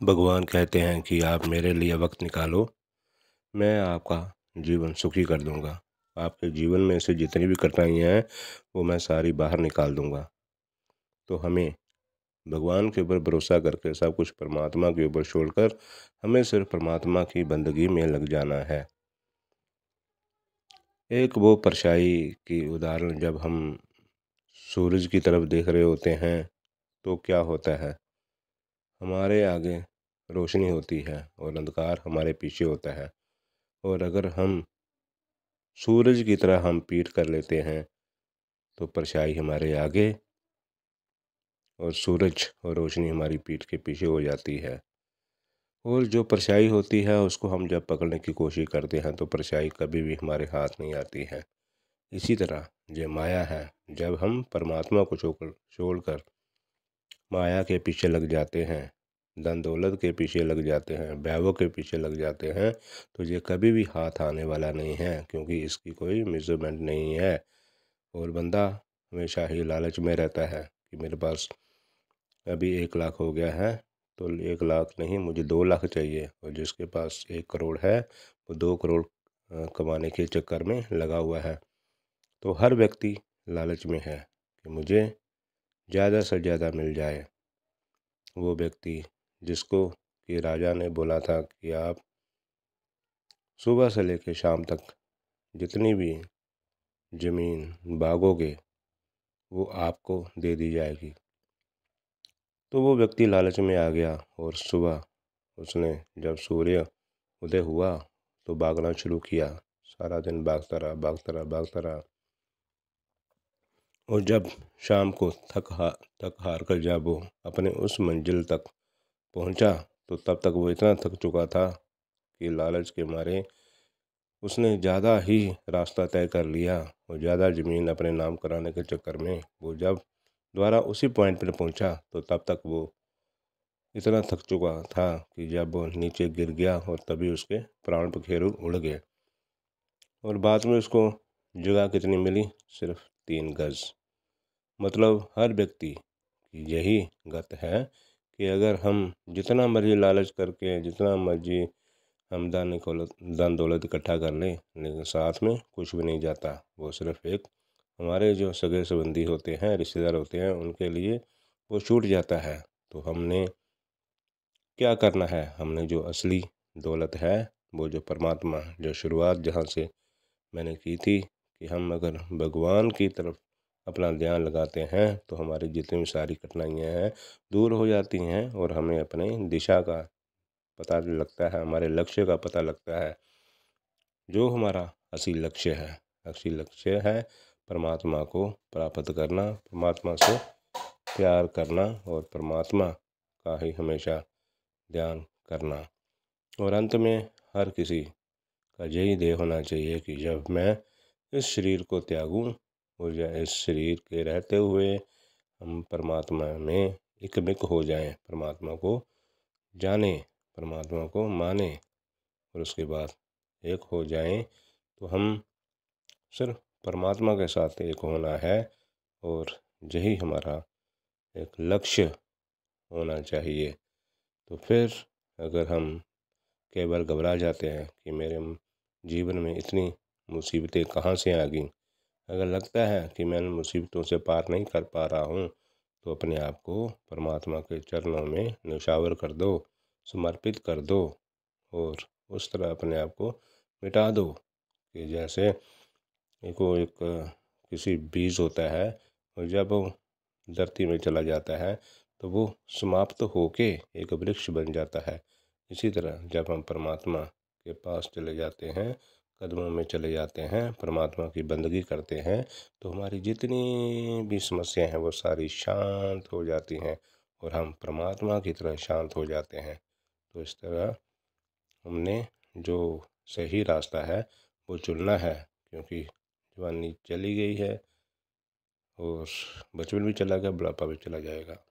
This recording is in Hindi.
भगवान कहते हैं कि आप मेरे लिए वक्त निकालो, मैं आपका जीवन सुखी कर दूंगा। आपके जीवन में से जितनी भी कठिनाइयाँ हैं वो मैं सारी बाहर निकाल दूंगा। तो हमें भगवान के ऊपर भरोसा करके सब कुछ परमात्मा के ऊपर छोड़कर हमें सिर्फ परमात्मा की बंदगी में लग जाना है। एक वो परछाई की उदाहरण, जब हम सूरज की तरफ देख रहे होते हैं तो क्या होता है, हमारे आगे रोशनी होती है और अंधकार हमारे पीछे होता है। और अगर हम सूरज की तरह हम पीठ कर लेते हैं तो परछाई हमारे आगे और सूरज और रोशनी हमारी पीठ के पीछे हो जाती है। और जो परछाई होती है उसको हम जब पकड़ने की कोशिश करते हैं तो परछाई कभी भी हमारे हाथ नहीं आती है। इसी तरह जो माया है, जब हम परमात्मा को छोड़कर माया के पीछे लग जाते हैं, धन दौलत के पीछे लग जाते हैं, वैभव के पीछे लग जाते हैं, तो ये कभी भी हाथ आने वाला नहीं है, क्योंकि इसकी कोई मेजरमेंट नहीं है। और बंदा हमेशा ही लालच में रहता है कि मेरे पास अभी 1 लाख हो गया है तो 1 लाख नहीं, मुझे 2 लाख चाहिए। और जिसके पास 1 करोड़ है वो 2 करोड़ कमाने के चक्कर में लगा हुआ है। तो हर व्यक्ति लालच में है कि मुझे ज़्यादा से ज़्यादा मिल जाए। वो व्यक्ति जिसको कि राजा ने बोला था कि आप सुबह से लेकर शाम तक जितनी भी ज़मीन बागोगे वो आपको दे दी जाएगी। तो वो व्यक्ति लालच में आ गया और सुबह उसने जब सूर्य उदय हुआ तो भागना शुरू किया। सारा दिन भागता रहा, भागता रहा, भागता रहा। और जब शाम को थक हार कर जब वो अपने उस मंजिल तक पहुंचा तो तब तक वो इतना थक चुका था कि लालच के मारे उसने ज़्यादा ही रास्ता तय कर लिया और ज़्यादा ज़मीन अपने नाम कराने के चक्कर में वो जब दोबारा उसी पॉइंट पर पहुंचा तो तब तक वो इतना थक चुका था कि जब वो नीचे गिर गया और तभी उसके प्राण पखेरु उड़ गए। और बाद में उसको जगह कितनी मिली, सिर्फ 3 गज। मतलब हर व्यक्ति की यही गत है कि अगर हम जितना मर्जी लालच करके जितना मर्जी हम धन दौलत इकट्ठा कर लें, लेकिन साथ में कुछ भी नहीं जाता। वो सिर्फ एक हमारे जो सगे संबंधी होते हैं, रिश्तेदार होते हैं, उनके लिए वो छूट जाता है। तो हमने क्या करना है, हमने जो असली दौलत है वो जो परमात्मा, जो शुरुआत जहाँ से मैंने की थी कि हम अगर भगवान की तरफ अपना ध्यान लगाते हैं तो हमारी जितनी भी सारी कठिनाइयाँ हैं दूर हो जाती हैं और हमें अपने दिशा का पता लगता है, हमारे लक्ष्य का पता लगता है। जो हमारा असली लक्ष्य है परमात्मा को प्राप्त करना, परमात्मा से प्यार करना और परमात्मा का ही हमेशा ध्यान करना। और अंत में हर किसी का यही ध्येय होना चाहिए कि जब मैं इस शरीर को त्यागूं और या इस शरीर के रहते हुए हम परमात्मा में एकमिक हो जाएं, परमात्मा को जाने, परमात्मा को माने और उसके बाद एक हो जाएं। तो हम सिर्फ परमात्मा के साथ एक होना है और यही हमारा एक लक्ष्य होना चाहिए। तो फिर अगर हम केवल घबरा जाते हैं कि मेरे जीवन में इतनी मुसीबतें कहाँ से आ गईं, अगर लगता है कि मैं इन मुसीबतों से पार नहीं कर पा रहा हूँ, तो अपने आप को परमात्मा के चरणों में न्यौछावर कर दो, समर्पित कर दो और उस तरह अपने आप को मिटा दो कि जैसे एक किसी बीज होता है और जब वो धरती में चला जाता है तो वो समाप्त होके एक वृक्ष बन जाता है। इसी तरह जब हम परमात्मा के पास चले जाते हैं, कदमों में चले जाते हैं, परमात्मा की बंदगी करते हैं, तो हमारी जितनी भी समस्याएं हैं वो सारी शांत हो जाती हैं और हम परमात्मा की तरह शांत हो जाते हैं। तो इस तरह हमने जो सही रास्ता है वो चुनना है, क्योंकि जवानी चली गई है और बचपन भी चला गया, बुढ़ापा भी चला जाएगा।